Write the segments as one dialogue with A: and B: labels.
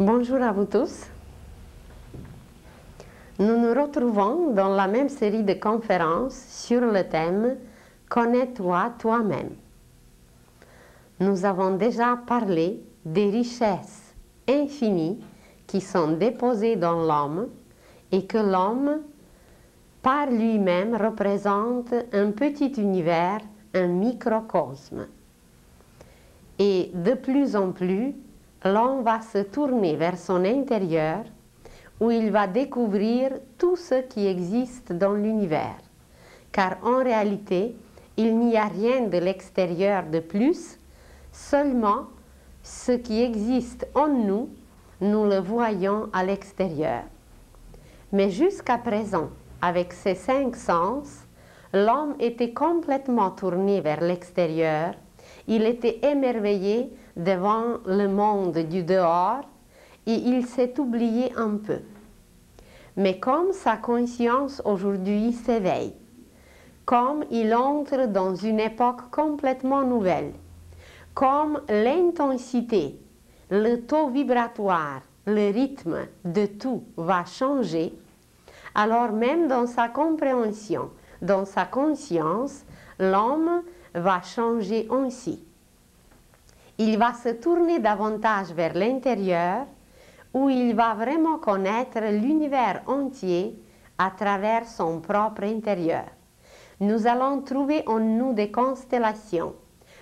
A: Bonjour à vous tous. Nous nous retrouvons dans la même série de conférences sur le thème « Connais-toi toi-même ». Nous avons déjà parlé des richesses infinies qui sont déposées dans l'homme et que l'homme, par lui-même, représente un petit univers, un microcosme. Et de plus en plus, l'homme va se tourner vers son intérieur où il va découvrir tout ce qui existe dans l'univers. Car en réalité, il n'y a rien de l'extérieur de plus, seulement ce qui existe en nous, nous le voyons à l'extérieur. Mais jusqu'à présent, avec ses 5 sens, l'homme était complètement tourné vers l'extérieur, il était émerveillé devant le monde du dehors et il s'est oublié un peu. Mais comme sa conscience aujourd'hui s'éveille, comme il entre dans une époque complètement nouvelle, comme l'intensité, le taux vibratoire, le rythme de tout va changer, alors même dans sa compréhension, dans sa conscience, l'homme va changer aussi. Il va se tourner davantage vers l'intérieur où il va vraiment connaître l'univers entier à travers son propre intérieur. Nous allons trouver en nous des constellations,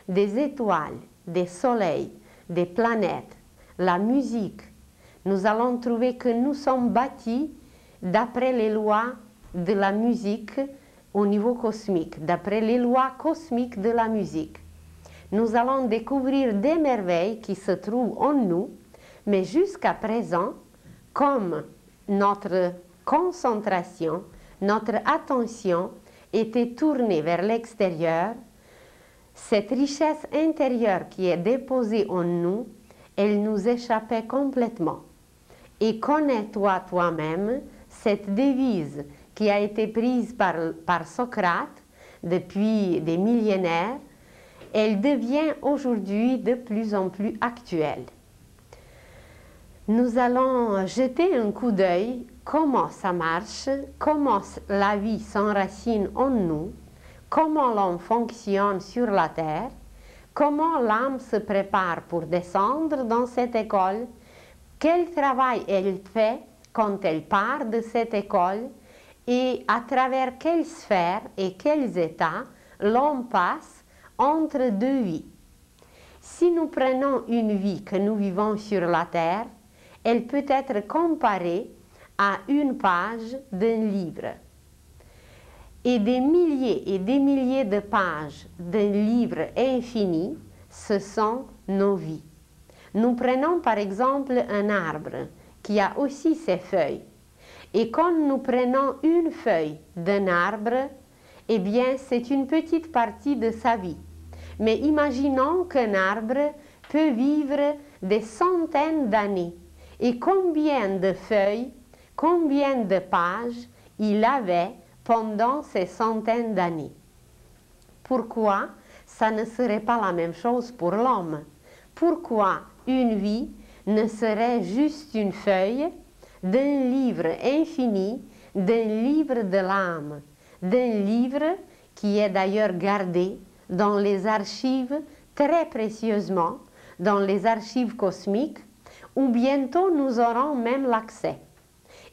A: des étoiles, des soleils, des planètes, la musique. Nous allons trouver que nous sommes bâtis d'après les lois de la musique au niveau cosmique, d'après les lois cosmiques de la musique. Nous allons découvrir des merveilles qui se trouvent en nous, mais jusqu'à présent, comme notre concentration, notre attention était tournée vers l'extérieur, cette richesse intérieure qui est déposée en nous, elle nous échappait complètement. Et connais-toi toi-même, cette devise qui a été prise par Socrate depuis des millénaires, elle devient aujourd'hui de plus en plus actuelle. Nous allons jeter un coup d'œil comment ça marche, comment la vie s'enracine en nous, comment l'homme fonctionne sur la terre, comment l'âme se prépare pour descendre dans cette école, quel travail elle fait quand elle part de cette école et à travers quelles sphères et quels états l'homme passe entre deux vies. Si nous prenons une vie que nous vivons sur la terre, elle peut être comparée à une page d'un livre. Et des milliers de pages d'un livre infini, ce sont nos vies. Nous prenons par exemple un arbre qui a aussi ses feuilles. Et quand nous prenons une feuille d'un arbre, eh bien c'est une petite partie de sa vie. Mais imaginons qu'un arbre peut vivre des centaines d'années. Et combien de feuilles, combien de pages il avait pendant ces centaines d'années. Pourquoi ça ne serait pas la même chose pour l'homme? Pourquoi une vie ne serait juste une feuille d'un livre infini, d'un livre de l'âme, d'un livre qui est d'ailleurs gardé dans les archives très précieusement, dans les archives cosmiques, où bientôt nous aurons même l'accès.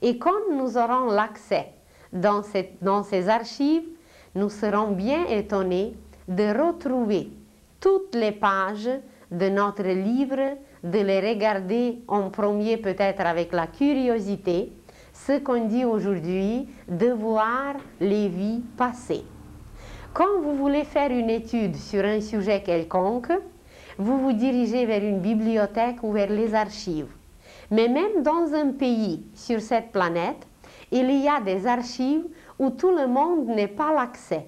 A: Et quand nous aurons l'accès dans ces archives, nous serons bien étonnés de retrouver toutes les pages de notre livre, de les regarder en premier peut-être avec la curiosité, ce qu'on dit aujourd'hui, de voir les vies passées. Quand vous voulez faire une étude sur un sujet quelconque, vous vous dirigez vers une bibliothèque ou vers les archives. Mais même dans un pays sur cette planète, il y a des archives où tout le monde n'a pas l'accès.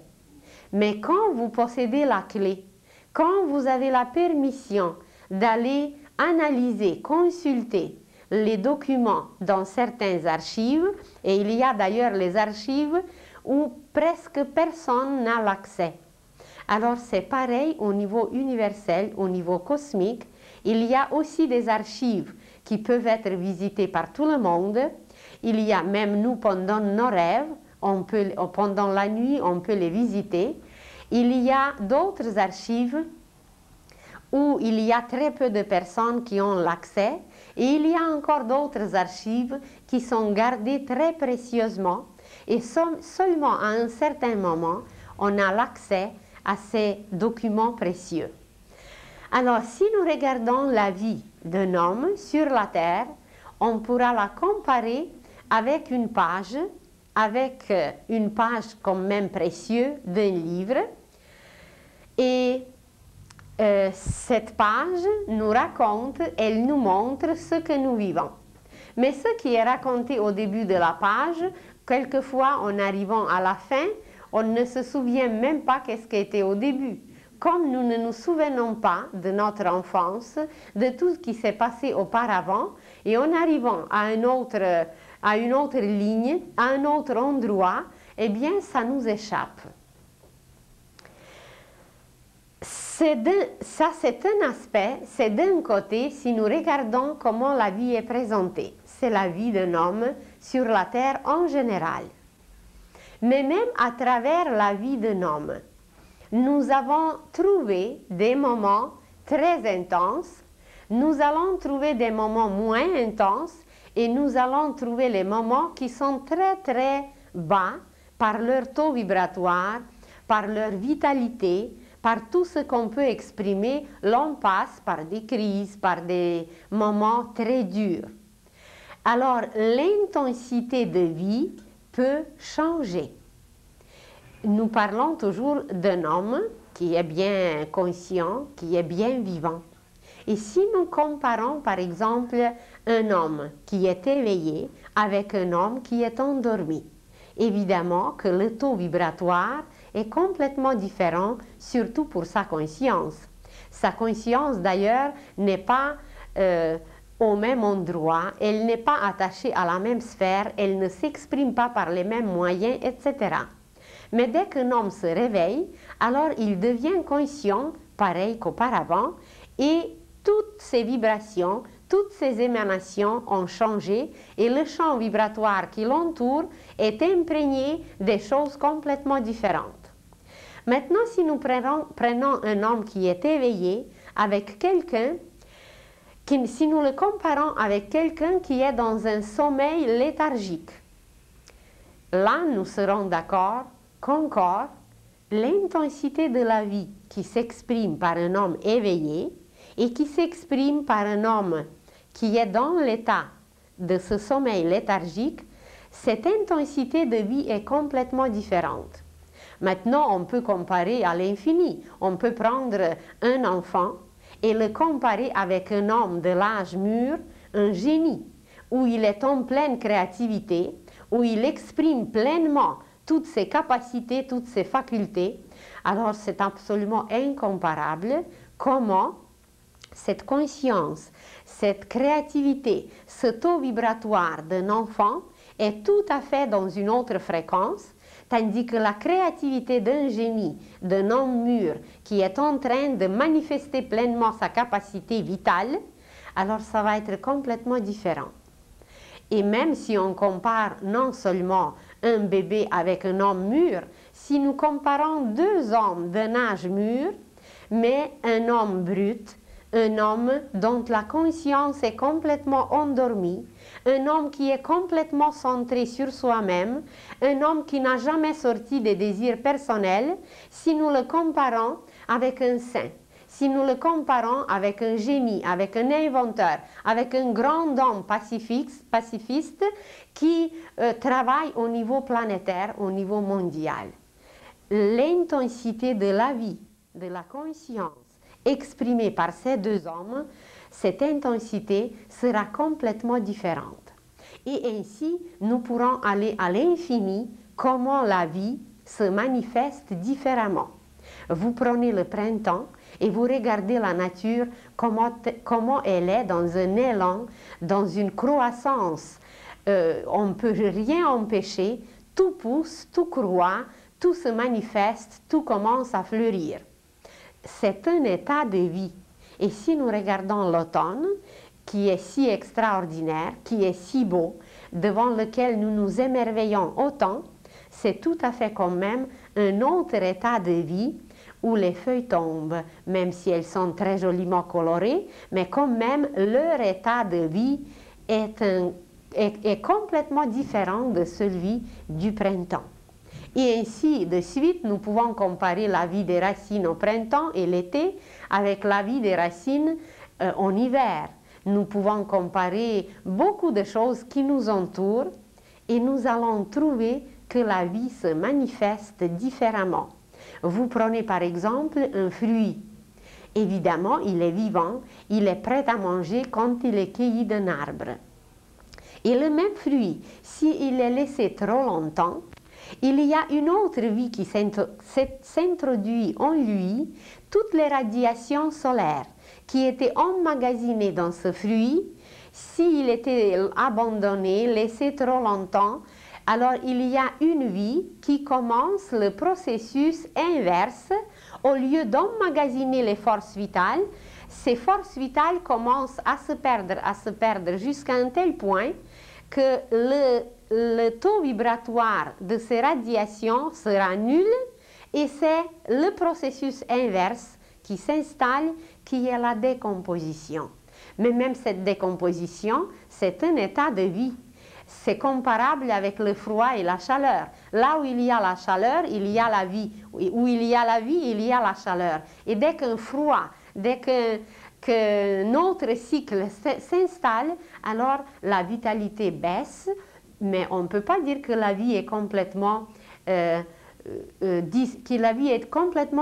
A: Mais quand vous possédez la clé, quand vous avez la permission d'aller analyser, consulter les documents dans certaines archives, et il y a d'ailleurs les archives où presque personne n'a l'accès. Alors c'est pareil au niveau universel, au niveau cosmique, il y a aussi des archives qui peuvent être visités par tout le monde. Il y a même nous pendant nos rêves, pendant la nuit, on peut les visiter. Il y a d'autres archives où il y a très peu de personnes qui ont l'accès et il y a encore d'autres archives qui sont gardées très précieusement et seulement à un certain moment, on a l'accès à ces documents précieux. Alors, si nous regardons la vie d'un homme sur la terre, on pourra la comparer avec une page quand même précieuse d'un livre. Et cette page nous raconte, elle nous montre ce que nous vivons. Mais ce qui est raconté au début de la page, quelquefois en arrivant à la fin, on ne se souvient même pas qu'est-ce qui était au début. Comme nous ne nous souvenons pas de notre enfance, de tout ce qui s'est passé auparavant, et en arrivant à une autre ligne, à un autre endroit, eh bien, ça nous échappe. Ça, c'est un aspect, c'est d'un côté, si nous regardons comment la vie est présentée. C'est la vie d'un homme sur la terre en général. Mais même à travers la vie d'un homme, nous avons trouvé des moments très intenses, nous allons trouver des moments moins intenses et nous allons trouver les moments qui sont très très bas par leur taux vibratoire, par leur vitalité, par tout ce qu'on peut exprimer. L'on passe par des crises, par des moments très durs. Alors l'intensité de vie peut changer. Nous parlons toujours d'un homme qui est bien conscient, qui est bien vivant. Et si nous comparons par exemple un homme qui est éveillé avec un homme qui est endormi, évidemment que le taux vibratoire est complètement différent, surtout pour sa conscience. Sa conscience d'ailleurs n'est pas au même endroit, elle n'est pas attachée à la même sphère, elle ne s'exprime pas par les mêmes moyens, etc. Mais dès qu'un homme se réveille, alors il devient conscient, pareil qu'auparavant, et toutes ces vibrations, toutes ces émanations ont changé et le champ vibratoire qui l'entoure est imprégné des choses complètement différentes. Maintenant, si nous prenons un homme qui est éveillé avec quelqu'un, si nous le comparons avec quelqu'un qui est dans un sommeil léthargique, là nous serons d'accord qu'encore l'intensité de la vie qui s'exprime par un homme éveillé et qui s'exprime par un homme qui est dans l'état de ce sommeil léthargique, cette intensité de vie est complètement différente. Maintenant, on peut comparer à l'infini. On peut prendre un enfant et le comparer avec un homme de l'âge mûr, un génie, où il est en pleine créativité, où il exprime pleinement toutes ses capacités, toutes ses facultés. Alors c'est absolument incomparable comment cette conscience, cette créativité, ce taux vibratoire d'un enfant est tout à fait dans une autre fréquence, tandis que la créativité d'un génie, d'un homme mûr qui est en train de manifester pleinement sa capacité vitale, alors ça va être complètement différent. Et même si on compare non seulement un bébé avec un homme mûr, si nous comparons deux hommes d'un âge mûr, mais un homme brut, un homme dont la conscience est complètement endormie, un homme qui est complètement centré sur soi-même, un homme qui n'a jamais sorti des désirs personnels, si nous le comparons avec un saint, si nous le comparons avec un génie, avec un inventeur, avec un grand homme pacifiste qui travaille au niveau planétaire, au niveau mondial. L'intensité de la vie, de la conscience, exprimée par ces deux hommes, cette intensité sera complètement différente. Et ainsi, nous pourrons aller à l'infini comment la vie se manifeste différemment. Vous prenez le printemps et vous regardez la nature, comment elle est dans un élan, dans une croissance. On ne peut rien empêcher, tout pousse, tout croît, tout se manifeste, tout commence à fleurir. C'est un état de vie. Et si nous regardons l'automne, qui est si extraordinaire, qui est si beau, devant lequel nous nous émerveillons autant, c'est tout à fait quand même un autre état de vie où les feuilles tombent, même si elles sont très joliment colorées, mais quand même leur état de vie est complètement différent de celui du printemps. Et ainsi de suite, nous pouvons comparer la vie des racines au printemps et l'été avec la vie des racines en hiver. Nous pouvons comparer beaucoup de choses qui nous entourent et nous allons trouver que la vie se manifeste différemment. Vous prenez par exemple un fruit. Évidemment, il est vivant, il est prêt à manger quand il est cueilli d'un arbre. Et le même fruit, s'il est laissé trop longtemps, il y a une autre vie qui s'introduit en lui, toutes les radiations solaires qui étaient emmagasinées dans ce fruit, s'il était abandonné, laissé trop longtemps, alors il y a une vie qui commence le processus inverse. Au lieu d'emmagasiner les forces vitales, ces forces vitales commencent à se perdre jusqu'à un tel point que le taux vibratoire de ces radiations sera nul et c'est le processus inverse qui s'installe, qui est la décomposition. Mais même cette décomposition, c'est un état de vie. C'est comparable avec le froid et la chaleur. Là où il y a la chaleur, il y a la vie. Où il y a la vie, il y a la chaleur. Et dès qu'un froid, dès que notre cycle s'installe, alors la vitalité baisse, mais on ne peut pas dire que la vie est complètement,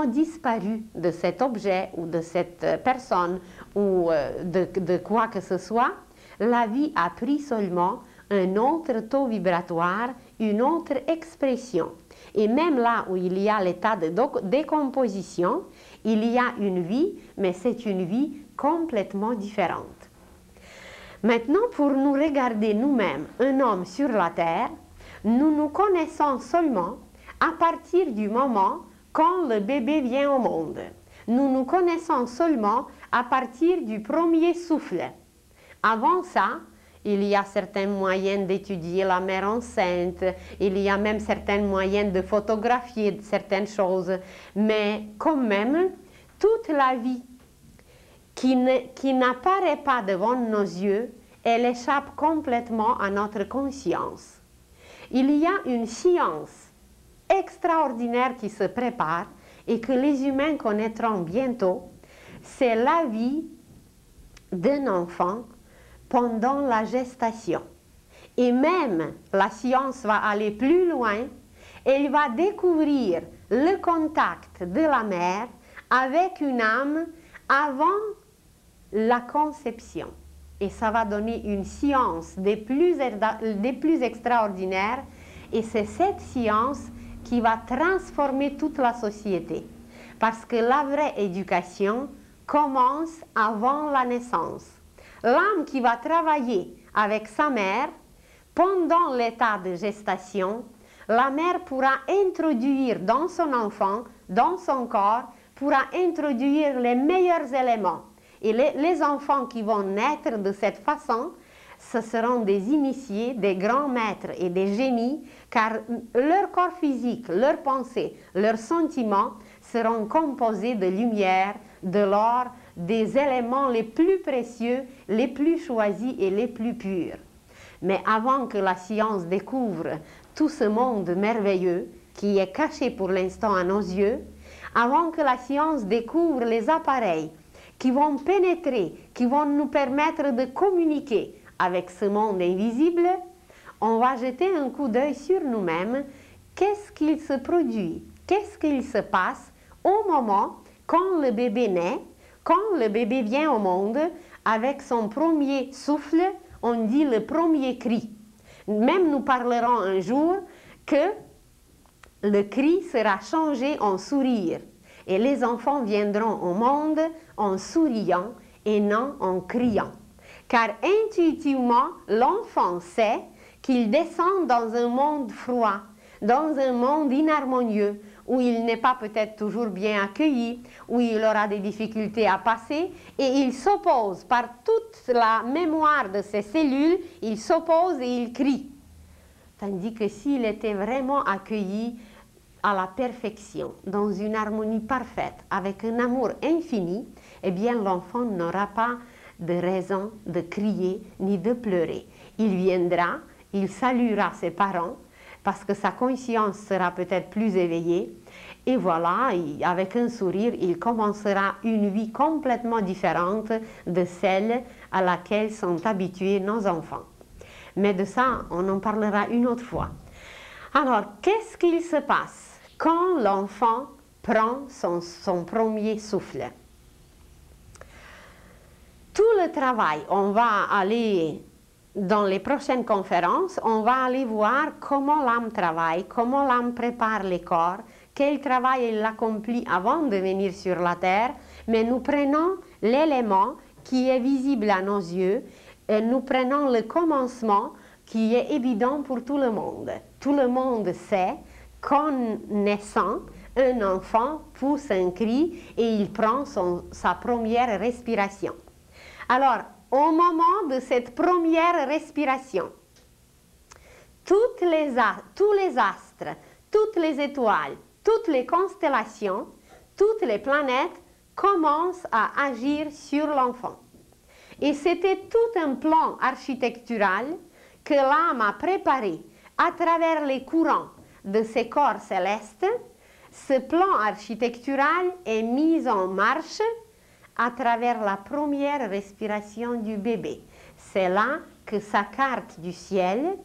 A: disparue de cet objet ou de cette personne ou de quoi que ce soit. La vie a pris seulement un autre taux vibratoire, une autre expression. Et même là où il y a l'état de décomposition, il y a une vie, mais c'est une vie complètement différente. Maintenant, pour nous regarder nous-mêmes, un homme sur la terre, nous nous connaissons seulement à partir du moment quand le bébé vient au monde. Nous nous connaissons seulement à partir du premier souffle. Avant ça, il y a certains moyens d'étudier la mère enceinte, il y a même certains moyens de photographier certaines choses, mais quand même, toute la vie qui n'apparaît pas devant nos yeux, elle échappe complètement à notre conscience. Il y a une science extraordinaire qui se prépare et que les humains connaîtront bientôt, c'est la vie d'un enfant pendant la gestation. Et même la science va aller plus loin, elle va découvrir le contact de la mère avec une âme avant la conception. Et ça va donner une science des plus extraordinaires, et c'est cette science qui va transformer toute la société. Parce que la vraie éducation commence avant la naissance. L'âme qui va travailler avec sa mère pendant l'état de gestation, la mère pourra introduire dans son enfant, dans son corps, pourra introduire les meilleurs éléments. Et les enfants qui vont naître de cette façon, ce seront des initiés, des grands maîtres et des génies, car leur corps physique, leurs pensées, leurs sentiments seront composés de lumière, de l'or, des éléments les plus précieux, les plus choisis et les plus purs. Mais avant que la science découvre tout ce monde merveilleux qui est caché pour l'instant à nos yeux, avant que la science découvre les appareils qui vont pénétrer, qui vont nous permettre de communiquer avec ce monde invisible, on va jeter un coup d'œil sur nous-mêmes. Qu'est-ce qu'il se produit? Qu'est-ce qu'il se passe au moment quand le bébé naît, quand le bébé vient au monde, avec son premier souffle, on dit le premier cri. Même nous parlerons un jour que le cri sera changé en sourire. Et les enfants viendront au monde en souriant et non en criant. Car intuitivement, l'enfant sait qu'il descend dans un monde froid, dans un monde inharmonieux, où il n'est pas peut-être toujours bien accueilli, où il aura des difficultés à passer, et il s'oppose par toute la mémoire de ses cellules, il s'oppose et il crie. Tandis que s'il était vraiment accueilli à la perfection, dans une harmonie parfaite, avec un amour infini, eh bien l'enfant n'aura pas de raison de crier ni de pleurer. Il viendra, il saluera ses parents, parce que sa conscience sera peut-être plus éveillée, et voilà, avec un sourire, il commencera une vie complètement différente de celle à laquelle sont habitués nos enfants. Mais de ça, on en parlera une autre fois. Alors, qu'est-ce qu'il se passe quand l'enfant prend son premier souffle? Tout le travail, on va aller dans les prochaines conférences, on va aller voir comment l'âme travaille, comment l'âme prépare les corps, quel travail elle accomplit avant de venir sur la terre, mais nous prenons l'élément qui est visible à nos yeux, et nous prenons le commencement qui est évident pour tout le monde. Tout le monde sait qu'en naissant, un enfant pousse un cri et il prend sa première respiration. Alors, au moment de cette première respiration, tous les astres, toutes les étoiles, toutes les constellations, toutes les planètes commencent à agir sur l'enfant. Et c'était tout un plan architectural que l'âme a préparé à travers les courants de ces corps célestes. Ce plan architectural est mis en marche à travers la première respiration du bébé. C'est là que sa carte du ciel,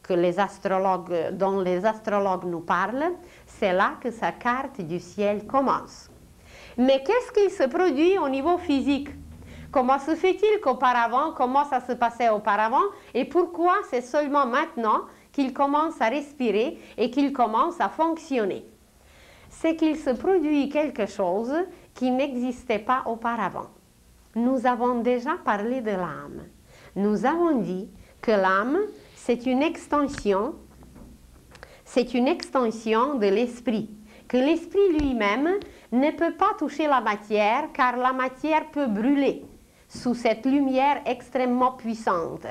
A: dont les astrologues nous parlent, c'est là que sa carte du ciel commence. Mais qu'est-ce qui se produit au niveau physique? Comment se fait-il qu'auparavant, comment ça se passait auparavant, et pourquoi c'est seulement maintenant qu'il commence à respirer et qu'il commence à fonctionner? C'est qu'il se produit quelque chose qui n'existait pas auparavant. Nous avons déjà parlé de l'âme. Nous avons dit que l'âme, c'est une extension de l'esprit, que l'esprit lui-même ne peut pas toucher la matière car la matière peut brûler sous cette lumière extrêmement puissante.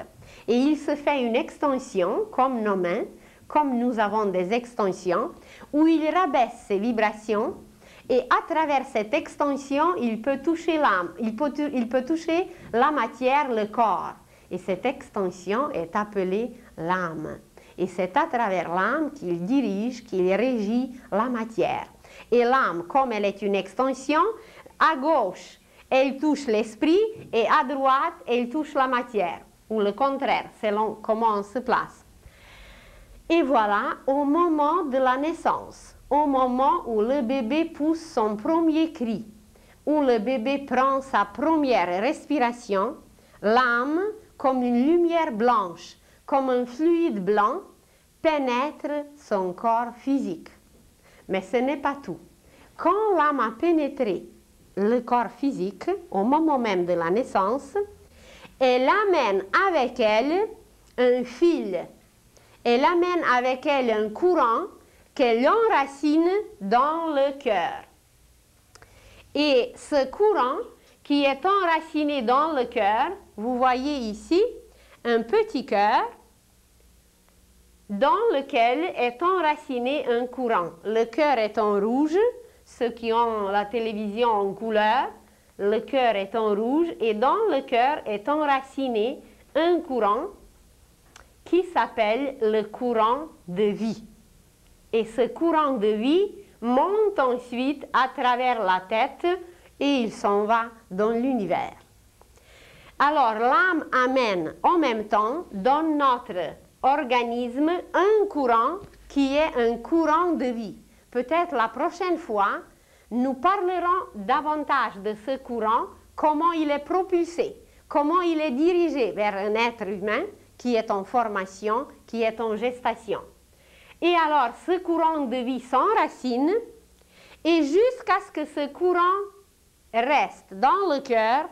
A: Et il se fait une extension, comme nos mains, comme nous avons des extensions, où il rabaisse ses vibrations et à travers cette extension, il peut toucher l'âme, il peut toucher la matière, le corps. Et cette extension est appelée l'âme. Et c'est à travers l'âme qu'il dirige, qu'il régit la matière. Et l'âme, comme elle est une extension, à gauche, elle touche l'esprit et à droite, elle touche la matière. Ou le contraire, selon comment on se place. Et voilà, au moment de la naissance, au moment où le bébé pousse son premier cri, où le bébé prend sa première respiration, l'âme, comme une lumière blanche, comme un fluide blanc, pénètre son corps physique. Mais ce n'est pas tout. Quand l'âme a pénétré le corps physique, au moment même de la naissance, elle amène avec elle un fil. Elle amène avec elle un courant qu'elle enracine dans le cœur. Et ce courant qui est enraciné dans le cœur, vous voyez ici un petit cœur dans lequel est enraciné un courant. Le cœur est en rouge, ceux qui ont la télévision en couleur, le cœur est en rouge et dans le cœur est enraciné un courant qui s'appelle le courant de vie. Et ce courant de vie monte ensuite à travers la tête et il s'en va dans l'univers. Alors l'âme amène en même temps dans notre organisme un courant qui est un courant de vie. Peut-être la prochaine fois, nous parlerons davantage de ce courant, comment il est propulsé, comment il est dirigé vers un être humain qui est en formation, qui est en gestation. Et alors, ce courant de vie s'enracine et jusqu'à ce que ce courant reste dans le cœur,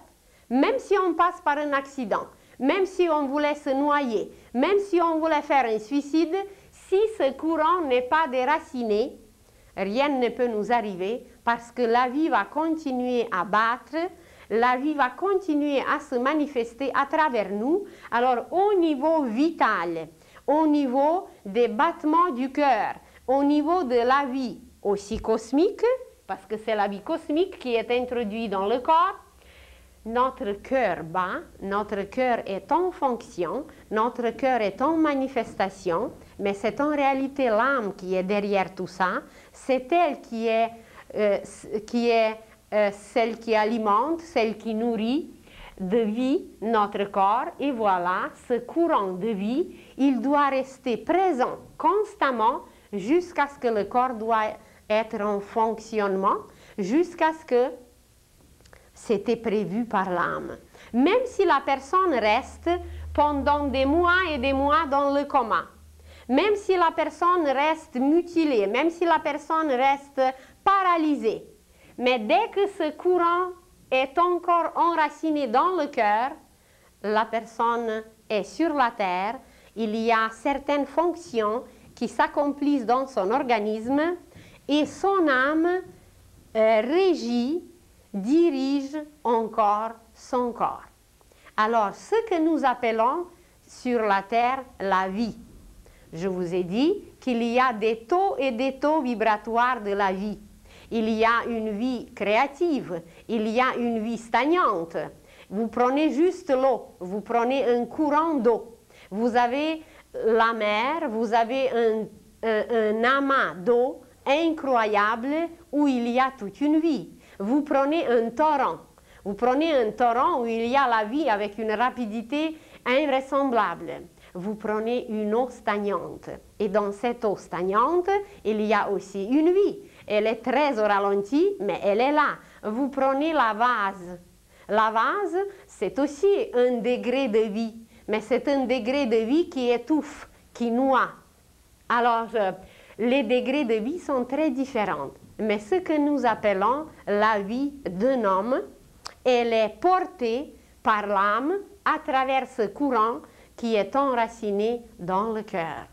A: même si on passe par un accident, même si on voulait se noyer, même si on voulait faire un suicide, si ce courant n'est pas déraciné, rien ne peut nous arriver parce que la vie va continuer à battre, la vie va continuer à se manifester à travers nous. Alors au niveau vital, au niveau des battements du cœur, au niveau de la vie aussi cosmique, parce que c'est la vie cosmique qui est introduite dans le corps, notre cœur bat, notre cœur est en fonction, notre cœur est en manifestation, mais c'est en réalité l'âme qui est derrière tout ça, c'est elle qui est celle qui alimente, celle qui nourrit de vie notre corps. Et voilà, ce courant de vie, il doit rester présent constamment jusqu'à ce que le corps doit être en fonctionnement, jusqu'à ce que c'était prévu par l'âme. Même si la personne reste pendant des mois et des mois dans le coma, même si la personne reste mutilée, même si la personne reste paralysée, mais dès que ce courant est encore enraciné dans le cœur, la personne est sur la terre, il y a certaines fonctions qui s'accomplissent dans son organisme et son âme régit, dirige encore son corps. Alors, ce que nous appelons sur la terre la vie, je vous ai dit qu'il y a des taux et des taux vibratoires de la vie. Il y a une vie créative, il y a une vie stagnante. Vous prenez juste l'eau, vous prenez un courant d'eau. Vous avez la mer, vous avez un amas d'eau incroyable où il y a toute une vie. Vous prenez un torrent. Vous prenez un torrent où il y a la vie avec une rapidité invraisemblable. Vous prenez une eau stagnante. Et dans cette eau stagnante, il y a aussi une vie. Elle est très au ralenti, mais elle est là. Vous prenez la vase. La vase, c'est aussi un degré de vie. Mais c'est un degré de vie qui étouffe, qui noie. Alors, les degrés de vie sont très différents. Mais ce que nous appelons la vie d'un homme, elle est portée par l'âme à travers ce courant qui est enraciné dans le cœur.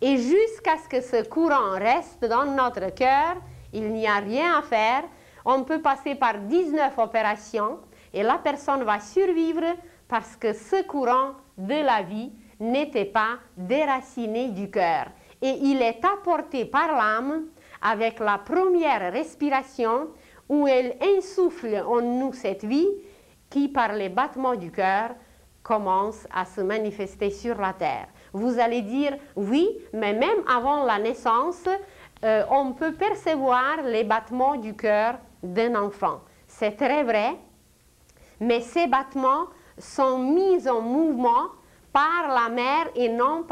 A: Et jusqu'à ce que ce courant reste dans notre cœur, il n'y a rien à faire. On peut passer par 19 opérations et la personne va survivre parce que ce courant de la vie n'était pas déraciné du cœur. Et il est apporté par l'âme avec la première respiration où elle insuffle en nous cette vie qui, par les battements du cœur, commence à se manifester sur la terre. Vous allez dire, oui, mais même avant la naissance, on peut percevoir les battements du cœur d'un enfant. C'est très vrai, mais ces battements sont mis en mouvement par la mère et non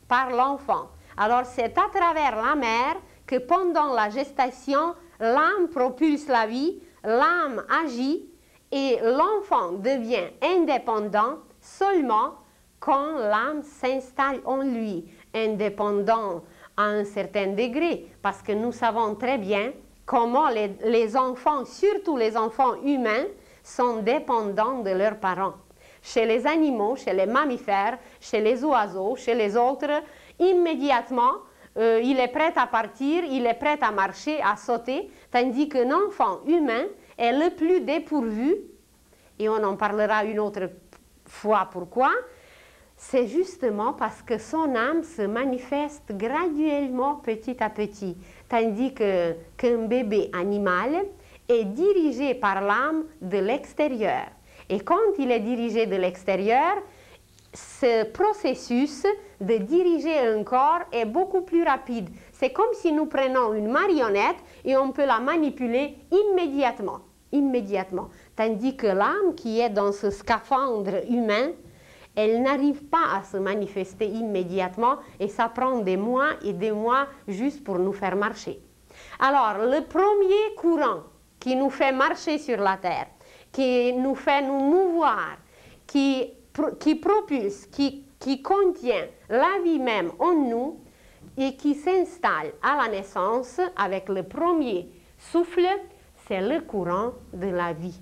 A: par l'enfant. Alors c'est à travers la mère que pendant la gestation, l'âme propulse la vie, l'âme agit et l'enfant devient indépendant seulement quand l'âme s'installe en lui, indépendant à un certain degré, parce que nous savons très bien comment les enfants, surtout les enfants humains, sont dépendants de leurs parents. Chez les animaux, chez les mammifères, chez les oiseaux, chez les autres, immédiatement, il est prêt à partir, il est prêt à marcher, à sauter, tandis qu'un enfant humain est le plus dépourvu, et on en parlera une autre fois pourquoi, c'est justement parce que son âme se manifeste graduellement petit à petit, tandis qu'un bébé animal est dirigé par l'âme de l'extérieur. Et quand il est dirigé de l'extérieur, ce processus de diriger un corps est beaucoup plus rapide. C'est comme si nous prenons une marionnette et on peut la manipuler immédiatement. Tandis que l'âme qui est dans ce scaphandre humain, elle n'arrive pas à se manifester immédiatement et ça prend des mois et des mois juste pour nous faire marcher. Alors, le premier courant qui nous fait marcher sur la terre, qui nous fait nous mouvoir, qui propulse, qui contient la vie même en nous et qui s'installe à la naissance avec le premier souffle, c'est le courant de la vie.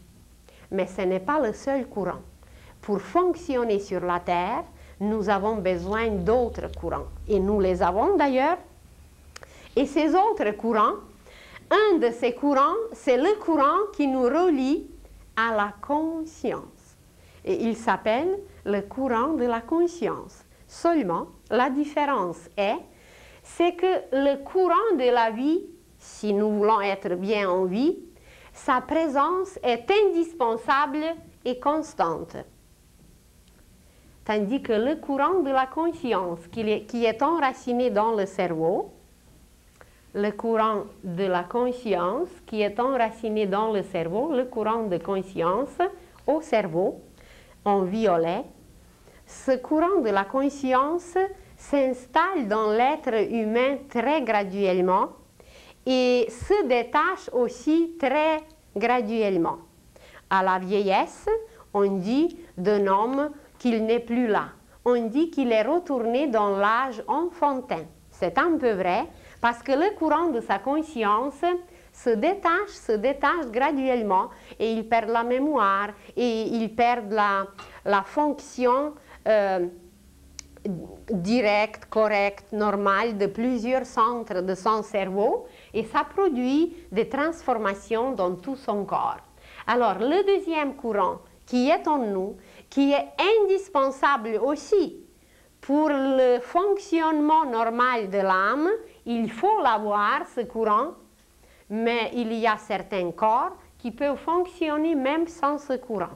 A: Mais ce n'est pas le seul courant. Pour fonctionner sur la terre, nous avons besoin d'autres courants. Et nous les avons d'ailleurs. Et ces autres courants Un de ces courants, c'est le courant qui nous relie à la conscience. Et il s'appelle le courant de la conscience. Seulement, la différence c'est que le courant de la vie, si nous voulons être bien en vie, sa présence est indispensable et constante. Tandis que le courant de la conscience, qui est enraciné dans le cerveau, le courant de la conscience qui est enraciné dans le cerveau, le courant de conscience au cerveau, en violet, ce courant de la conscience s'installe dans l'être humain très graduellement et se détache aussi très graduellement. À la vieillesse, on dit d'un homme qu'il n'est plus là. On dit qu'il est retourné dans l'âge enfantin. C'est un peu vrai, parce que le courant de sa conscience se détache graduellement et il perd la mémoire et il perd la fonction directe, correcte, normale de plusieurs centres de son cerveau et ça produit des transformations dans tout son corps. Alors, le deuxième courant qui est en nous, qui est indispensable aussi pour le fonctionnement normal de l'âme, il faut l'avoir, ce courant, mais il y a certains corps qui peuvent fonctionner même sans ce courant.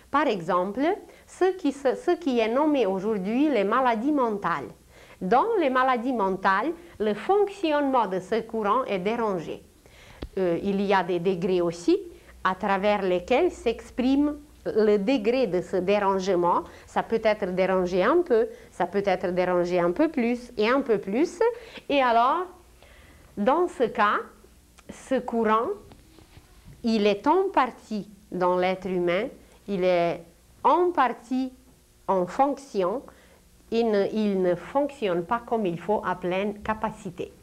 A: Par exemple, ce qui est nommé aujourd'hui les maladies mentales. Dans les maladies mentales, le fonctionnement de ce courant est dérangé. Il y a des degrés aussi à travers lesquels s'exprime le degré de ce dérangement. Ça peut être dérangé un peu, ça peut être dérangé un peu plus et un peu plus. Et alors, dans ce cas, ce courant, il est en partie dans l'être humain, il est en partie en fonction, il ne fonctionne pas comme il faut à pleine capacité.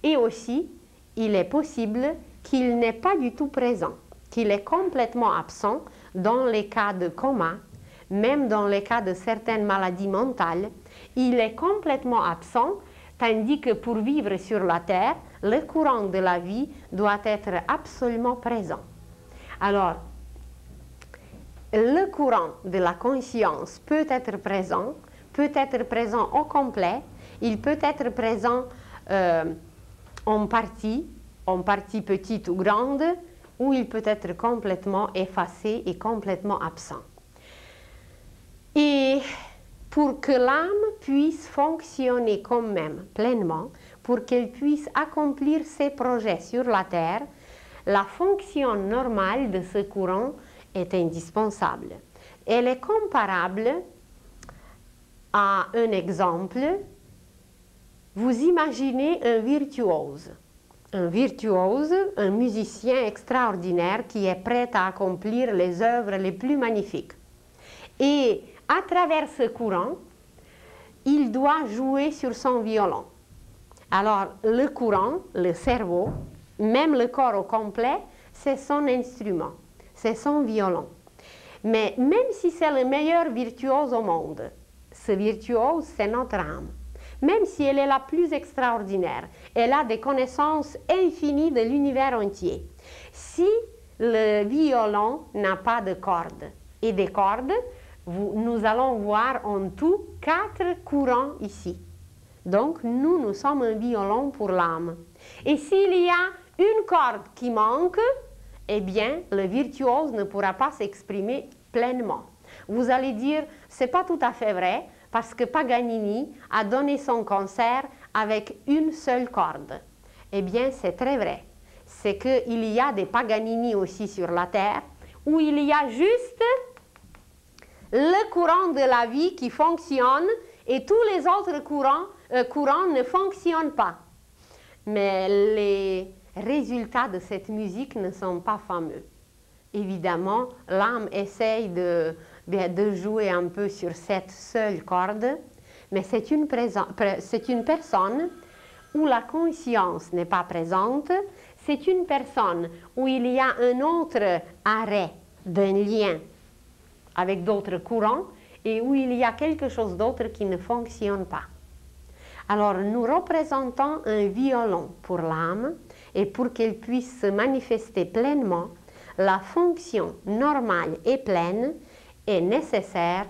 A: Et aussi, il est possible qu'il n'est pas du tout présent, qu'il est complètement absent dans les cas de coma, même dans les cas de certaines maladies mentales, il est complètement absent, tandis que pour vivre sur la Terre, le courant de la vie doit être absolument présent. Alors, le courant de la conscience peut être présent au complet, il peut être présent en partie petite ou grande, ou il peut être complètement effacé et complètement absent. Et pour que l'âme puisse fonctionner quand même pleinement, pour qu'elle puisse accomplir ses projets sur la Terre, la fonction normale de ce courant est indispensable. Elle est comparable à un exemple. Vous imaginez un virtuose. Un virtuose, un musicien extraordinaire qui est prêt à accomplir les œuvres les plus magnifiques. Et à travers ce courant, il doit jouer sur son violon. Alors, le courant, le cerveau, même le corps au complet, c'est son instrument, c'est son violon. Mais même si c'est le meilleur virtuose au monde, ce virtuose, c'est notre âme. Même si elle est la plus extraordinaire, elle a des connaissances infinies de l'univers entier. Si le violon n'a pas de cordes et des cordes, nous allons voir en tout 4 courants ici. Donc, nous sommes un violon pour l'âme. Et s'il y a une corde qui manque, eh bien, le virtuose ne pourra pas s'exprimer pleinement. Vous allez dire, c'est pas tout à fait vrai, parce que Paganini a donné son concert avec une seule corde. Eh bien, c'est très vrai. C'est qu'il y a des Paganini aussi sur la Terre, où il y a juste le courant de la vie qui fonctionne et tous les autres courants ne fonctionnent pas. Mais les résultats de cette musique ne sont pas fameux. Évidemment, l'âme essaye de jouer un peu sur cette seule corde, mais c'est une personne où la conscience n'est pas présente, c'est une personne où il y a un autre arrêt d'un lien avec d'autres courants et où il y a quelque chose d'autre qui ne fonctionne pas. Alors, nous représentons un violon pour l'âme et pour qu'elle puisse se manifester pleinement, la fonction normale et pleine est nécessaire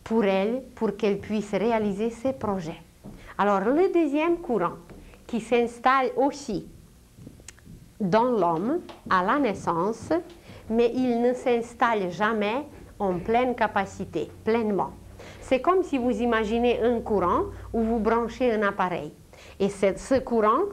A: pour elle, pour qu'elle puisse réaliser ses projets. Alors le deuxième courant qui s'installe aussi dans l'homme à la naissance, mais il ne s'installe jamais en pleine capacité, pleinement. C'est comme si vous imaginez un courant où vous branchez un appareil. Et ce courant,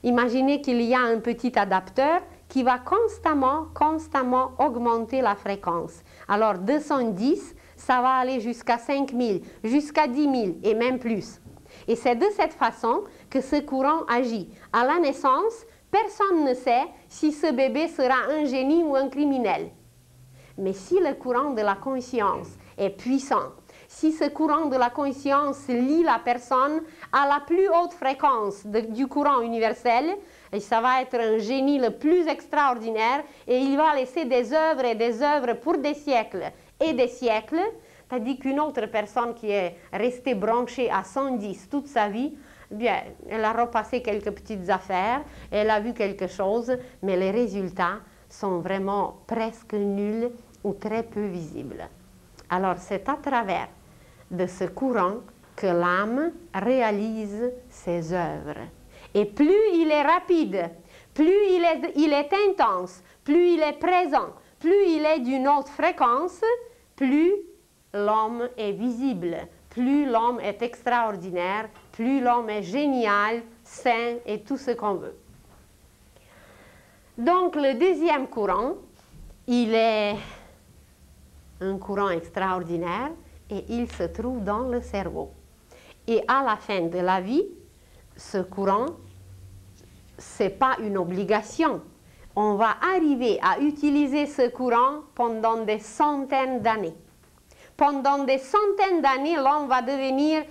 A: imaginez qu'il y a un petit adapteur qui va constamment augmenter la fréquence. Alors 210, ça va aller jusqu'à 5000, jusqu'à 10 000 et même plus. Et c'est de cette façon que ce courant agit. À la naissance, personne ne sait si ce bébé sera un génie ou un criminel. Mais si le courant de la conscience est puissant, si ce courant de la conscience lie la personne à la plus haute fréquence du courant universel, et ça va être un génie le plus extraordinaire et il va laisser des œuvres et des œuvres pour des siècles et des siècles, tandis qu'une autre personne qui est restée branchée à 110 toute sa vie, bien, elle a repassé quelques petites affaires, elle a vu quelque chose, mais les résultats sont vraiment presque nuls ou très peu visibles. Alors c'est à travers de ce courant que l'âme réalise ses œuvres. Et plus il est rapide, plus il est intense, plus il est présent, plus il est d'une haute fréquence, plus l'homme est visible, plus l'homme est extraordinaire, plus l'homme est génial, saint et tout ce qu'on veut. Donc le deuxième courant, il est un courant extraordinaire et il se trouve dans le cerveau. Et à la fin de la vie, ce courant, ce n'est pas une obligation. On va arriver à utiliser ce courant pendant des centaines d'années. Pendant des centaines d'années, l'homme va devenir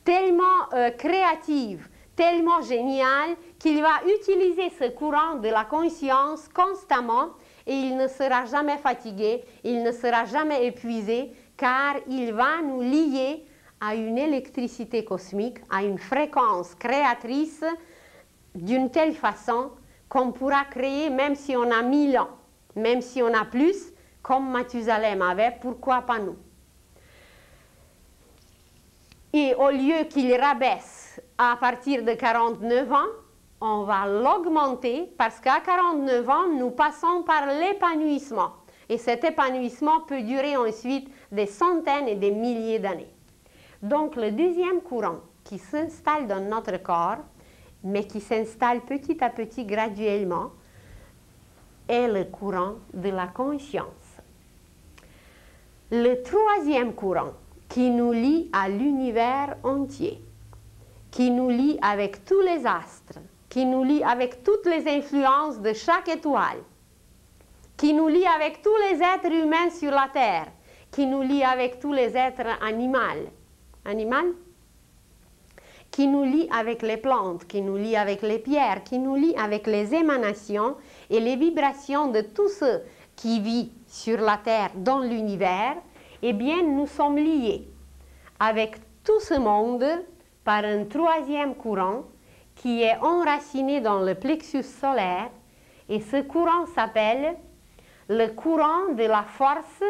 A: tellement créatif, tellement génial, qu'il va utiliser ce courant de la conscience constamment et il ne sera jamais fatigué, il ne sera jamais épuisé, car il va nous lier à une électricité cosmique, à une fréquence créatrice d'une telle façon qu'on pourra créer même si on a 1000 ans, même si on a plus, comme Mathusalem avait, pourquoi pas nous? Et au lieu qu'il rabaisse à partir de 49 ans, on va l'augmenter parce qu'à 49 ans, nous passons par l'épanouissement. Et cet épanouissement peut durer ensuite des centaines et des milliers d'années. Donc le deuxième courant qui s'installe dans notre corps, mais qui s'installe petit à petit graduellement, est le courant de la conscience. Le troisième courant qui nous lie à l'univers entier, qui nous lie avec tous les astres, qui nous lie avec toutes les influences de chaque étoile, qui nous lie avec tous les êtres humains sur la terre, qui nous lie avec tous les êtres animaux, qui nous lie avec les plantes, qui nous lie avec les pierres, qui nous lie avec les émanations et les vibrations de tous ceux qui vivent sur la terre dans l'univers, eh bien nous sommes liés avec tout ce monde par un troisième courant qui est enraciné dans le plexus solaire et ce courant s'appelle le courant de la force,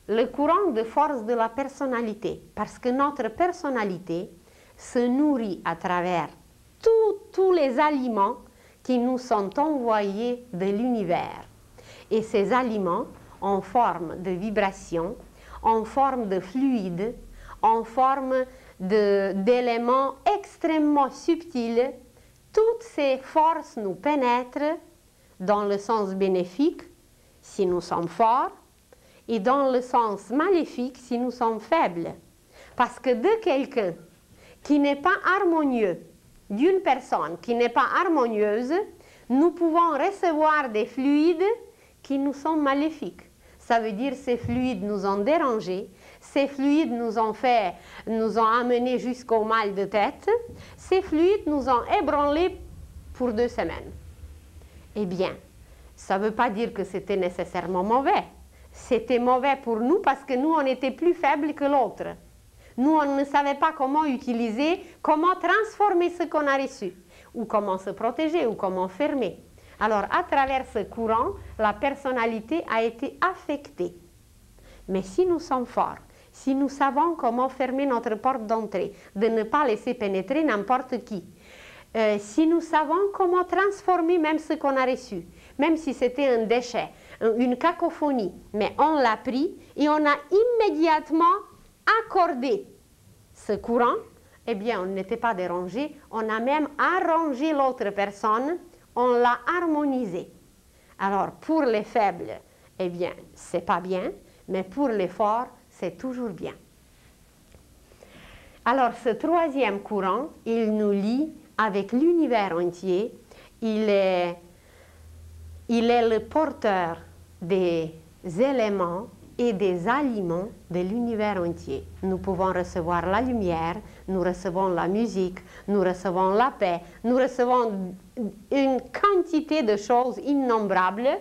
A: le courant de force de la personnalité, parce que notre personnalité se nourrit à travers tous les aliments qui nous sont envoyés de l'univers. Et ces aliments, en forme de vibration, en forme de fluide, en forme d'éléments extrêmement subtils, toutes ces forces nous pénètrent dans le sens bénéfique si nous sommes forts et dans le sens maléfique si nous sommes faibles. Parce que de quelqu'un qui n'est pas harmonieux, d'une personne qui n'est pas harmonieuse, nous pouvons recevoir des fluides qui nous sont maléfiques. Ça veut dire que ces fluides nous ont dérangés, ces fluides nous ont amenés jusqu'au mal de tête, ces fluides nous ont ébranlés pour 2 semaines. Eh bien, ça ne veut pas dire que c'était nécessairement mauvais. C'était mauvais pour nous parce que nous, on était plus faibles que l'autre. Nous, on ne savait pas comment utiliser, comment transformer ce qu'on a reçu. ou comment se protéger, ou comment fermer. Alors, à travers ce courant, la personnalité a été affectée. Mais si nous sommes forts, si nous savons comment fermer notre porte d'entrée, de ne pas laisser pénétrer n'importe qui, si nous savons comment transformer même ce qu'on a reçu, même si c'était un déchet, une cacophonie, mais on l'a pris et on a immédiatement accordé ce courant, eh bien, on n'était pas dérangé, on a même arrangé l'autre personne, on l'a harmonisé. Alors, pour les faibles, eh bien, c'est pas bien, mais pour les forts, c'est toujours bien. Alors, ce troisième courant, il nous lie avec l'univers entier. Il est le porteur des éléments et des aliments de l'univers entier. Nous pouvons recevoir la lumière, nous recevons la musique, nous recevons la paix, nous recevons une quantité de choses innombrables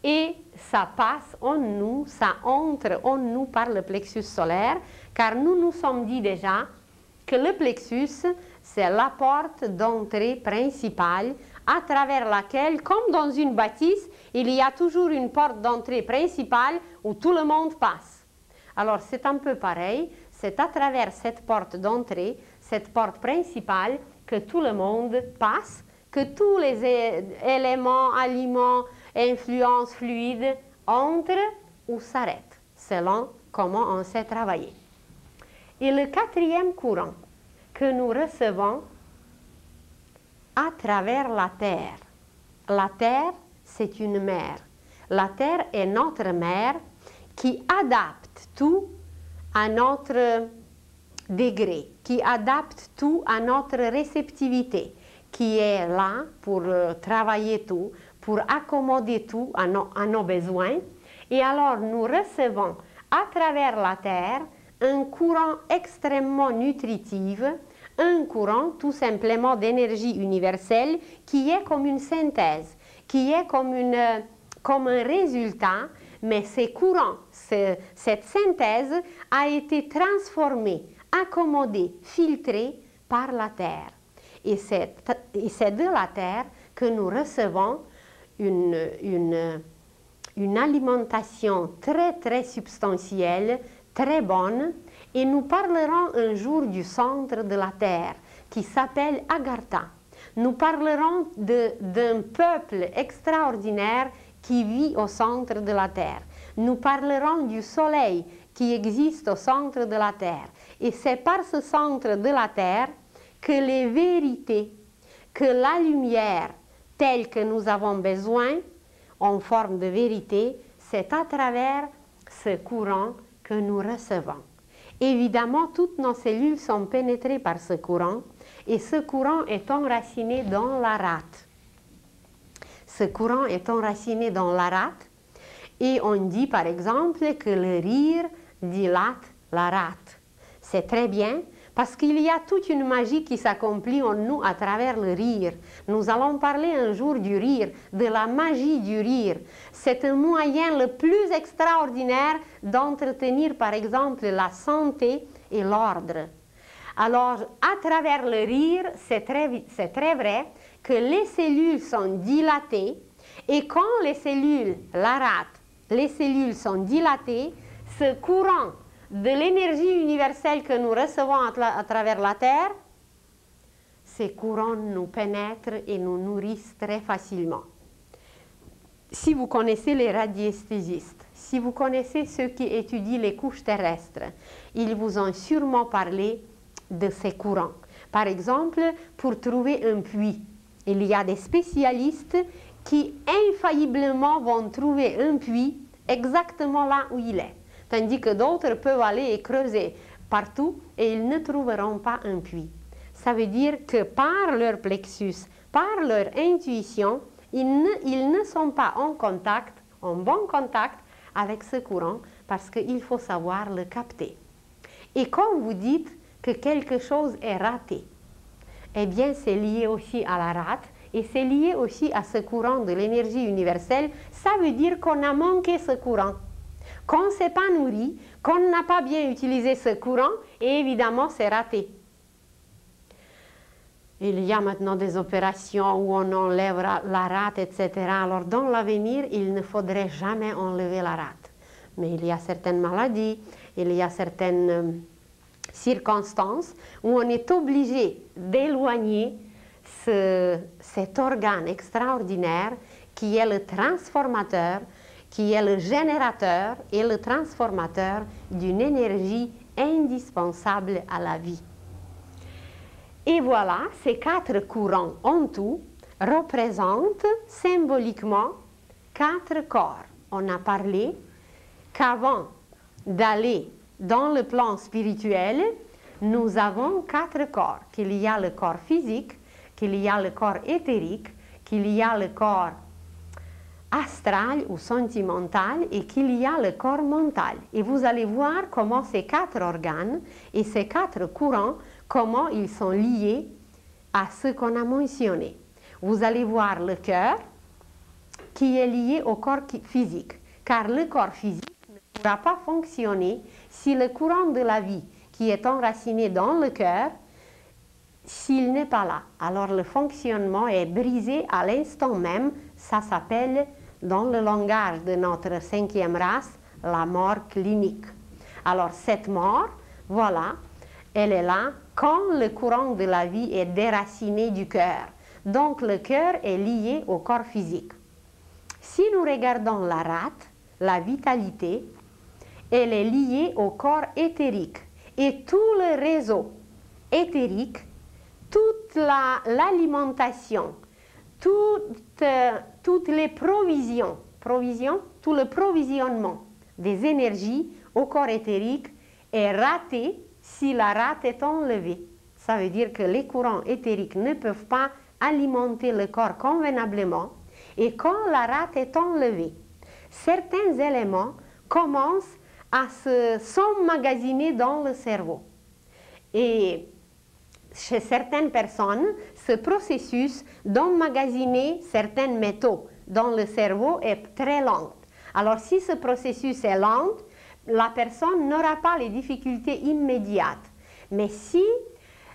A: et ça passe en nous, ça entre en nous par le plexus solaire, car nous nous sommes dit déjà que le plexus, c'est la porte d'entrée principale à travers laquelle, comme dans une bâtisse, il y a toujours une porte d'entrée principale où tout le monde passe. Alors c'est un peu pareil, c'est à travers cette porte d'entrée, cette porte principale, que tout le monde passe, que tous les éléments, aliments, influences, fluides entrent ou s'arrêtent, selon comment on sait travailler. Et le quatrième courant que nous recevons à travers la Terre. La Terre, c'est une mère. La Terre est notre mère qui adapte tout à notre degré, qui adapte tout à notre réceptivité, qui est là pour travailler tout, pour accommoder tout à nos besoins. Et alors nous recevons à travers la Terre un courant extrêmement nutritif, un courant tout simplement d'énergie universelle qui est comme une synthèse, qui est comme un résultat, mais ces courants, cette synthèse a été transformée, accommodée, filtrée par la Terre. Et c'est de la Terre que nous recevons une alimentation très très substantielle, très bonne, et nous parlerons un jour du centre de la Terre qui s'appelle Agartha. Nous parlerons d'un peuple extraordinaire qui vit au centre de la Terre. Nous parlerons du soleil qui existe au centre de la Terre. Et c'est par ce centre de la Terre que les vérités, que la lumière telle que nous avons besoin, en forme de vérité, c'est à travers ce courant que nous recevons. Évidemment, toutes nos cellules sont pénétrées par ce courant et ce courant est enraciné dans la rate. Ce courant est enraciné dans la rate et on dit par exemple que le rire dilate la rate. C'est très bien parce qu'il y a toute une magie qui s'accomplit en nous à travers le rire. Nous allons parler un jour du rire, de la magie du rire. C'est un moyen le plus extraordinaire d'entretenir par exemple la santé et l'ordre. Alors, à travers le rire, c'est très vrai que les cellules sont dilatées et quand les cellules, la rate, les cellules sont dilatées, ce courant de l'énergie universelle que nous recevons à travers la Terre, ces courants nous pénètrent et nous nourrissent très facilement. Si vous connaissez les radiesthésistes, si vous connaissez ceux qui étudient les couches terrestres, ils vous ont sûrement parlé de ces courants. Par exemple, pour trouver un puits, il y a des spécialistes qui infailliblement vont trouver un puits exactement là où il est. Tandis que d'autres peuvent aller et creuser partout et ils ne trouveront pas un puits. Ça veut dire que par leur plexus, par leur intuition, ils ne sont pas en contact, en bon contact avec ce courant parce qu'il faut savoir le capter. Et quand vous dites que quelque chose est raté, eh bien c'est lié aussi à la rate et c'est lié aussi à ce courant de l'énergie universelle. Ça veut dire qu'on a manqué ce courant, qu'on ne s'est pas nourri, qu'on n'a pas bien utilisé ce courant et évidemment c'est raté. Il y a maintenant des opérations où on enlève la rate, etc. Alors, dans l'avenir, il ne faudrait jamais enlever la rate. Mais il y a certaines maladies, il y a certaines circonstances où on est obligé d'éloigner cet organe extraordinaire qui est le transformateur, qui est le générateur et le transformateur d'une énergie indispensable à la vie. Et voilà, ces 4 courants en tout représentent symboliquement 4 corps. On a parlé qu'avant d'aller dans le plan spirituel, nous avons 4 corps. Qu'il y a le corps physique, qu'il y a le corps éthérique, qu'il y a le corps astral ou sentimental et qu'il y a le corps mental. Et vous allez voir comment ces 4 organes et ces 4 courants, comment ils sont liés à ce qu'on a mentionné. Vous allez voir le cœur qui est lié au corps physique, car le corps physique ne pourra pas fonctionner si le courant de la vie qui est enraciné dans le cœur, s'il n'est pas là. Alors le fonctionnement est brisé à l'instant même. Ça s'appelle, dans le langage de notre 5e race, la mort clinique. Alors cette mort, voilà, elle est là quand le courant de la vie est déraciné du cœur. Donc le cœur est lié au corps physique. Si nous regardons la rate, la vitalité, elle est liée au corps éthérique. Et tout le réseau éthérique, toute l'alimentation, toutes les provisions, tout le provisionnement des énergies au corps éthérique est raté si la rate est enlevée. Ça veut dire que les courants éthériques ne peuvent pas alimenter le corps convenablement. Et quand la rate est enlevée, certains éléments commencent à s'emmagasiner dans le cerveau. Et chez certaines personnes, ce processus d'emmagasiner certains métaux dans le cerveau est très lent. Alors si ce processus est lent, la personne n'aura pas les difficultés immédiates. Mais si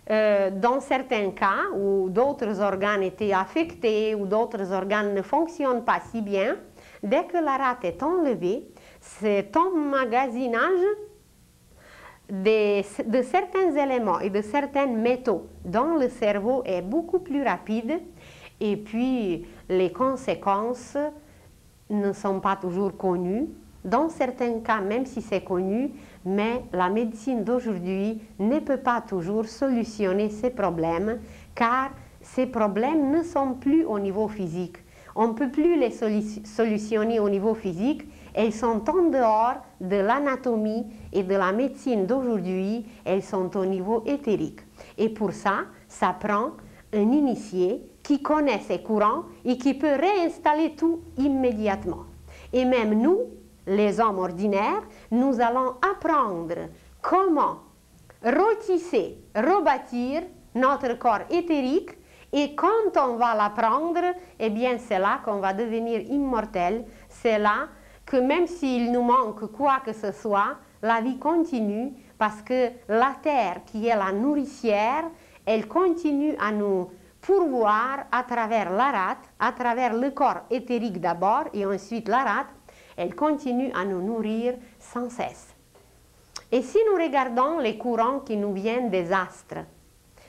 A: dans certains cas où d'autres organes étaient affectés ou d'autres organes ne fonctionnent pas si bien, dès que la rate est enlevée, cet emmagasinage de certains éléments et de certains métaux dans le cerveau est beaucoup plus rapide et puis les conséquences ne sont pas toujours connues. Dans certains cas, même si c'est connu, mais la médecine d'aujourd'hui ne peut pas toujours solutionner ces problèmes car ces problèmes ne sont plus au niveau physique. On ne peut plus les solutionner au niveau physique. Elles sont en dehors de l'anatomie et de la médecine d'aujourd'hui, elles sont au niveau éthérique. Et pour ça, ça prend un initié qui connaît ces courants et qui peut réinstaller tout immédiatement. Et même nous, les hommes ordinaires, nous allons apprendre comment retisser, rebâtir notre corps éthérique. Et quand on va l'apprendre, eh bien c'est là qu'on va devenir immortel, c'est là que même s'il nous manque quoi que ce soit, la vie continue parce que la terre qui est la nourricière, elle continue à nous pourvoir à travers la rate, à travers le corps éthérique d'abord et ensuite la rate, elle continue à nous nourrir sans cesse. Et si nous regardons les courants qui nous viennent des astres,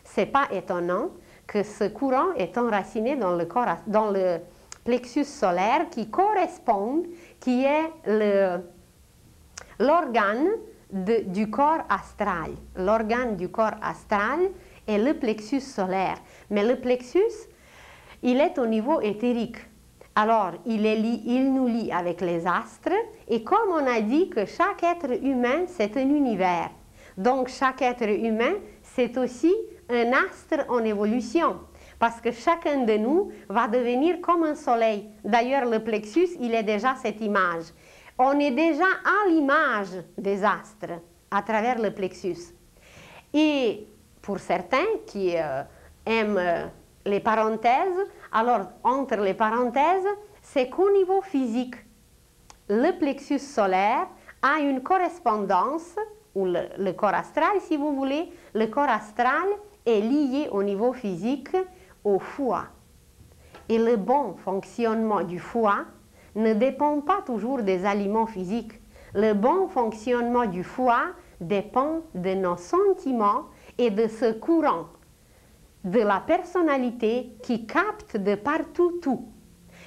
A: c'est pas étonnant que ce courant est enraciné dans le plexus solaire qui correspond, qui est l'organe du corps astral. L'organe du corps astral est le plexus solaire. Mais le plexus, il est au niveau éthérique. Alors, il nous lie avec les astres. Et comme on a dit que chaque être humain, c'est un univers. Donc, chaque être humain, c'est aussi un astre en évolution. Parce que chacun de nous va devenir comme un soleil. D'ailleurs, le plexus, il est déjà cette image. On est déjà à l'image des astres à travers le plexus. Et pour certains qui aiment les parenthèses, alors entre les parenthèses, c'est qu'au niveau physique, le plexus solaire a une correspondance, ou le corps astral si vous voulez, le corps astral est lié au niveau physique au foie. Et le bon fonctionnement du foie ne dépend pas toujours des aliments physiques. Le bon fonctionnement du foie dépend de nos sentiments et de ce courant de la personnalité qui capte de partout tout.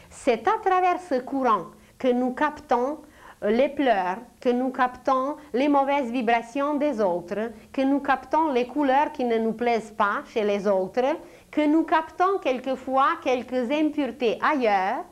A: C'est à travers ce courant que nous captons les pleurs, que nous captons les mauvaises vibrations des autres, que nous captons les couleurs qui ne nous plaisent pas chez les autres, que nous captons quelquefois quelques impuretés ailleurs.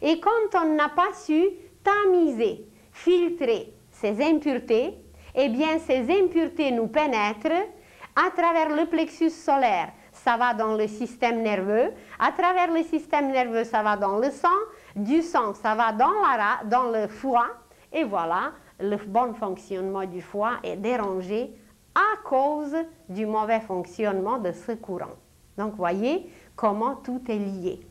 A: Et quand on n'a pas su tamiser, filtrer ces impuretés, eh bien ces impuretés nous pénètrent à travers le plexus solaire. Ça va dans le système nerveux, à travers le système nerveux, ça va dans le sang, du sang, ça va dans le foie, et voilà, le bon fonctionnement du foie est dérangé à cause du mauvais fonctionnement de ce courant. Donc, voyez comment tout est lié.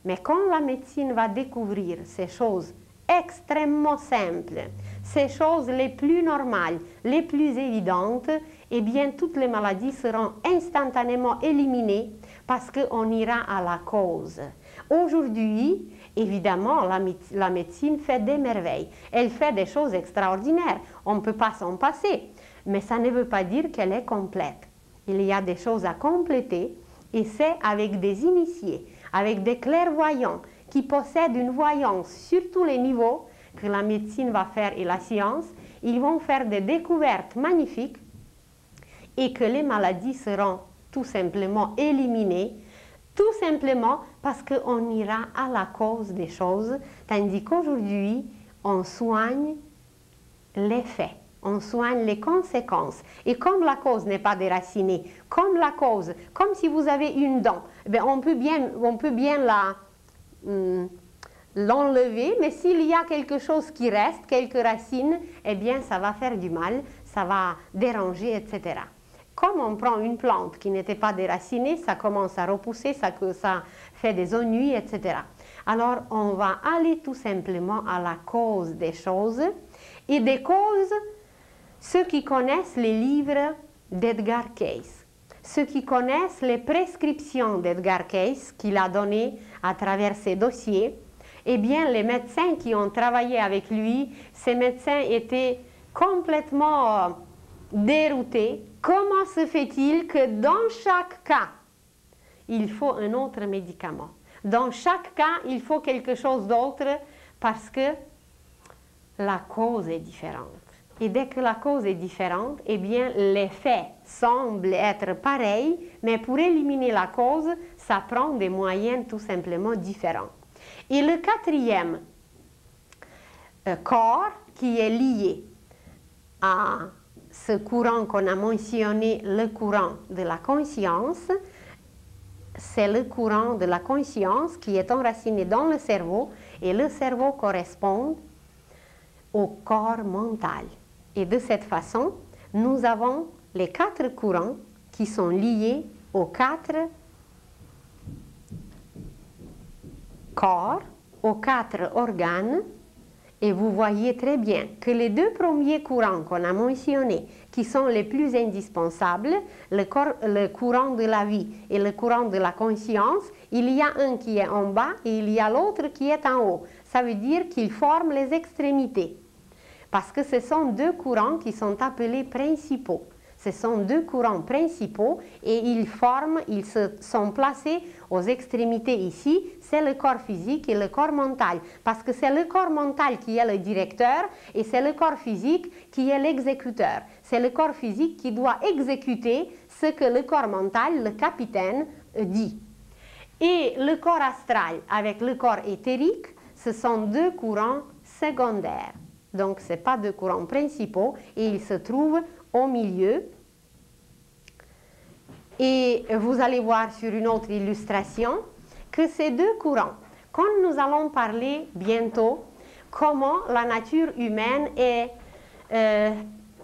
A: Mais quand la médecine va découvrir ces choses extrêmement simples, ces choses les plus normales, les plus évidentes, eh bien, toutes les maladies seront instantanément éliminées parce qu'on ira à la cause. Aujourd'hui, évidemment, la médecine fait des merveilles. Elle fait des choses extraordinaires. On ne peut pas s'en passer. Mais ça ne veut pas dire qu'elle est complète. Il y a des choses à compléter et c'est avec des initiés, avec des clairvoyants qui possèdent une voyance sur tous les niveaux que la médecine va faire et la science. Ils vont faire des découvertes magnifiques et que les maladies seront tout simplement éliminées, tout simplement parce qu'on ira à la cause des choses, tandis qu'aujourd'hui, on soigne l'effet, on soigne les conséquences. Et comme la cause n'est pas déracinée, comme si vous avez une dent, bien on peut bien l'enlever, mais s'il y a quelque chose qui reste, quelques racines, eh bien ça va faire du mal, ça va déranger, etc. Comme on prend une plante qui n'était pas déracinée, ça commence à repousser, ça fait des ennuis, etc. Alors, on va aller tout simplement à la cause des choses. Et des causes, ceux qui connaissent les livres d'Edgar Cayce, ceux qui connaissent les prescriptions d'Edgar Cayce qu'il a données à travers ses dossiers, eh bien, les médecins qui ont travaillé avec lui, ces médecins étaient complètement déroutés. Comment se fait-il que dans chaque cas, il faut un autre médicament? Dans chaque cas, il faut quelque chose d'autre parce que la cause est différente. Et dès que la cause est différente, eh bien, l'effet semble être pareil, mais pour éliminer la cause, ça prend des moyens tout simplement différents. Et le quatrième corps qui est lié à ce courant qu'on a mentionné, le courant de la conscience, c'est le courant de la conscience qui est enraciné dans le cerveau et le cerveau correspond au corps mental. Et de cette façon, nous avons les 4 courants qui sont liés aux 4 corps, aux 4 organes. Et vous voyez très bien que les 2 premiers courants qu'on a mentionnés, qui sont les plus indispensables, le courant de la vie et le courant de la conscience, il y a un qui est en bas et il y a l'autre qui est en haut. Ça veut dire qu'ils forment les extrémités. Parce que ce sont 2 courants qui sont appelés principaux. Ce sont 2 courants principaux et ils se sont placés aux extrémités ici. C'est le corps physique et le corps mental. Parce que c'est le corps mental qui est le directeur et c'est le corps physique qui est l'exécuteur. C'est le corps physique qui doit exécuter ce que le corps mental, le capitaine, dit. Et le corps astral avec le corps éthérique, ce sont 2 courants secondaires. Donc, ce n'est pas 2 courants principaux et ils se trouvent au milieu. Et vous allez voir sur une autre illustration que ces 2 courants, quand nous allons parler bientôt comment la nature humaine est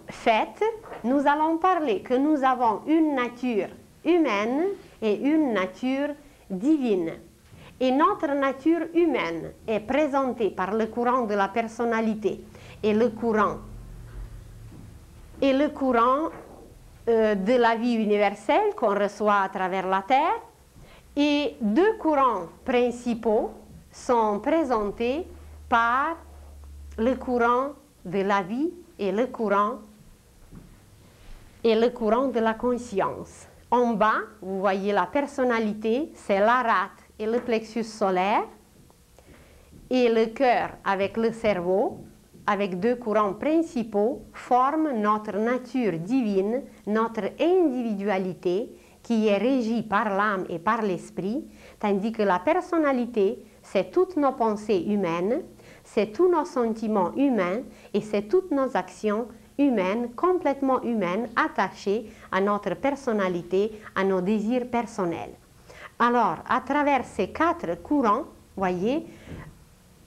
A: faite, nous allons parler que nous avons une nature humaine et une nature divine. Et notre nature humaine est présentée par le courant de la personnalité et le courant de la vie universelle qu'on reçoit à travers la Terre. Et deux courants principaux sont présentés par le courant de la vie et le courant de la conscience. En bas, vous voyez la personnalité, c'est la rate et le plexus solaire, et le cœur avec le cerveau, avec deux courants principaux, forment notre nature divine, notre individualité, qui est régie par l'âme et par l'esprit, tandis que la personnalité, c'est toutes nos pensées humaines, c'est tous nos sentiments humains et c'est toutes nos actions humaines, complètement humaines, attachées à notre personnalité, à nos désirs personnels. Alors, à travers ces quatre courants, voyez,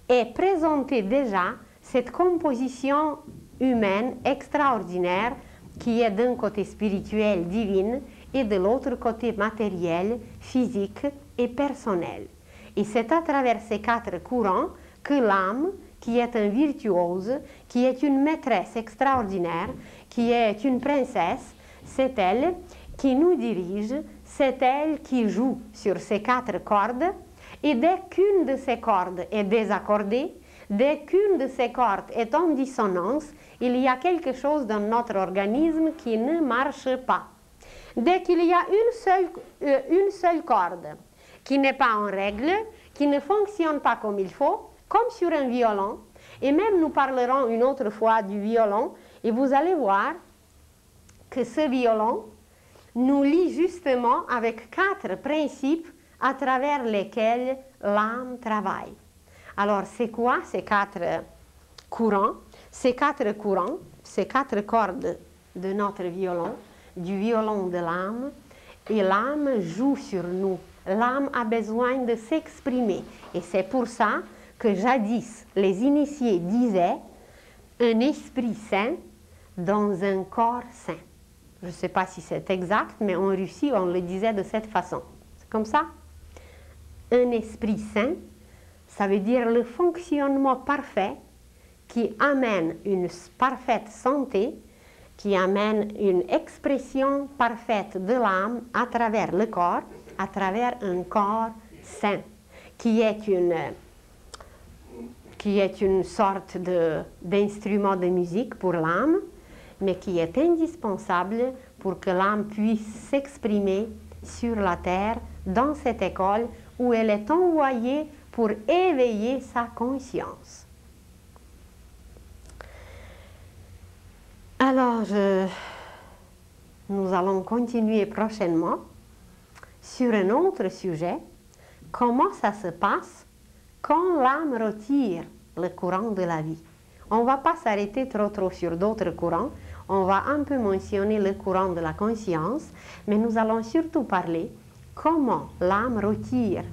A: est présentée déjà cette composition humaine extraordinaire qui est d'un côté spirituel, divine, et de l'autre côté matériel, physique et personnel. Et c'est à travers ces quatre courants que l'âme, qui est un virtuose, qui est une maîtresse extraordinaire, qui est une princesse, c'est elle qui nous dirige, c'est elle qui joue sur ces quatre cordes, et dès qu'une de ces cordes est désaccordée, dès qu'une de ces cordes est en dissonance, il y a quelque chose dans notre organisme qui ne marche pas. Dès qu'il y a une seule corde qui n'est pas en règle, qui ne fonctionne pas comme il faut, comme sur un violon, et même nous parlerons une autre fois du violon, et vous allez voir que ce violon nous lie justement avec quatre principes à travers lesquels l'âme travaille. Alors, c'est quoi ces quatre courants? Ces quatre courants, ces quatre cordes de notre violon, du violon de l'âme, et l'âme joue sur nous. L'âme a besoin de s'exprimer. Et c'est pour ça que jadis, les initiés disaient un esprit saint dans un corps saint. Je ne sais pas si c'est exact, mais en Russie, on le disait de cette façon. C'est comme ça. Un esprit saint, ça veut dire le fonctionnement parfait qui amène une parfaite santé, qui amène une expression parfaite de l'âme à travers le corps, à travers un corps saint, qui est une sorte d'instrument de musique pour l'âme, mais qui est indispensable pour que l'âme puisse s'exprimer sur la terre, dans cette école où elle est envoyée pour éveiller sa conscience. Alors, nous allons continuer prochainement sur un autre sujet, comment ça se passe quand l'âme retire le courant de la vie. On ne va pas s'arrêter trop sur d'autres courants, on va un peu mentionner le courant de la conscience, mais nous allons surtout parler comment l'âme retire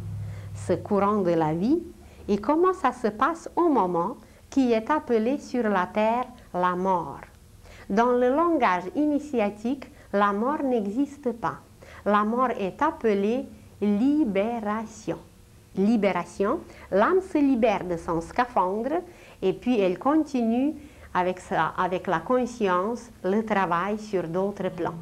A: ce courant de la vie et comment ça se passe au moment qui est appelé sur la terre la mort. Dans le langage initiatique, la mort n'existe pas. La mort est appelée libération. Libération, l'âme se libère de son scaphandre et puis elle continue avec la conscience le travail sur d'autres plans.